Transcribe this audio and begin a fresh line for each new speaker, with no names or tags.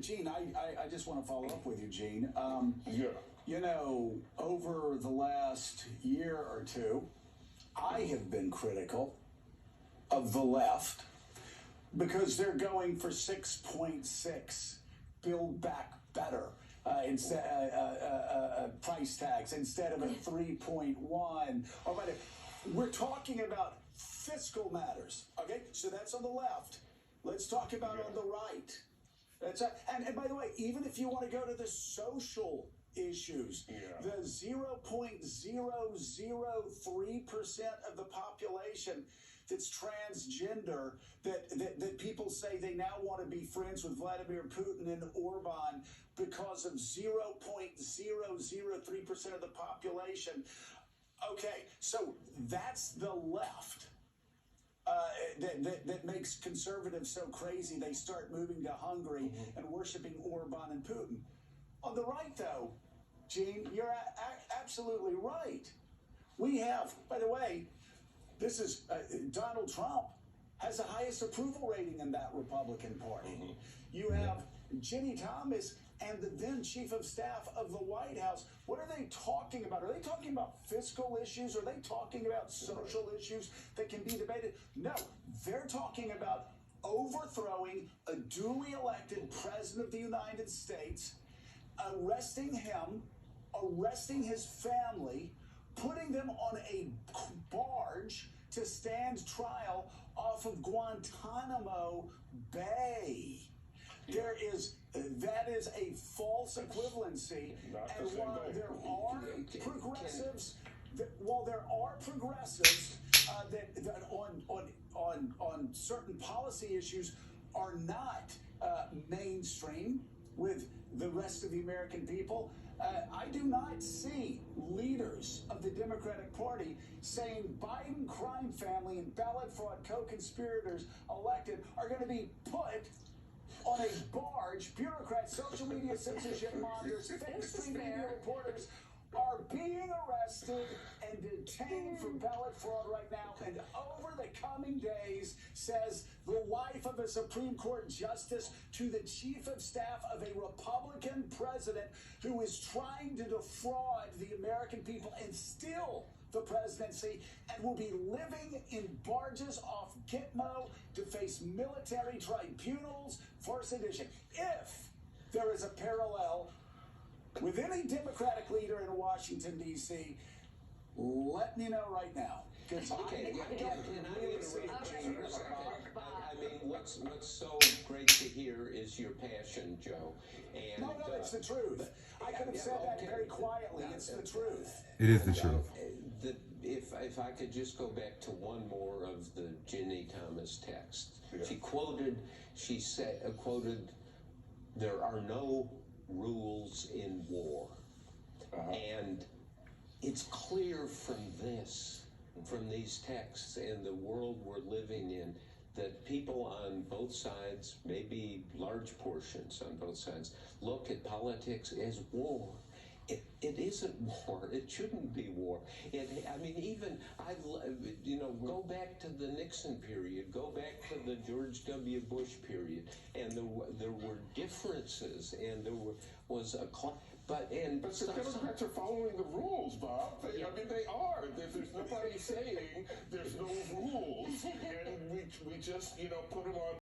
Gene, I just want to follow up with you, Gene.
Yeah.
You know, over the last year or two, I have been critical of the left because they're going for 6.6 Build Back Better price tags instead of a 3.1. Or whatever. We're talking about fiscal matters, okay? So that's on the left. Let's talk about on the right. That's and by the way, even if you want to go to the social issues, the 0.003% of the population that's transgender, that people say they now want to be friends with Vladimir Putin and Orban because of 0.003% of the population. Okay, so that's the left. That makes conservatives so crazy they start moving to Hungary and worshiping Orban and Putin. On the right, though, Gene, you're absolutely right. We have, by the way, this is Donald Trump has the highest approval rating in that Republican Party. You have Ginny Thomas and the then chief of staff of the White House. What are they talking about? Are they talking about fiscal issues? Are they talking about social issues that can be debated? No, they're talking about overthrowing a duly elected president of the United States, arresting him, arresting his family, putting them on a barge to stand trial off of Guantanamo Bay. That is a false equivalency. And while there are progressives, that on certain policy issues are not mainstream with the rest of the American people, I do not see leaders of the Democratic Party saying Biden crime family and ballot fraud co-conspirators elected are going to be put on a barge. Bureaucrats, social media censorship monitors, mainstream media reporters are being arrested and detained for ballot fraud right now. And over the coming days, says the wife of a Supreme Court justice to the chief of staff of a Republican president who is trying to defraud the American people and steal the presidency, and will be living in barges off Gitmo to face military tribunals for sedition. If there is a parallel with any Democratic leader in Washington, D.C., let me know right now.
Okay, I mean, what's so great to hear is your passion, Joe. And,
no, it's the truth. I could have said that very quietly. It's the truth.
It is the truth.
If I could just go back to one more of the Ginny Thomas text. She quoted, there are no rules in war. And it's clear from these texts and the world we're living in, that people on both sides, maybe large portions on both sides, look at politics as war. It isn't war. It shouldn't be war. Go back to the Nixon period. Go back to the George W. Bush period. And there were differences, and there was a... But the
Democrats are following the rules, Bob. I mean, they are. There's nobody saying there's no rules. And we just, put them on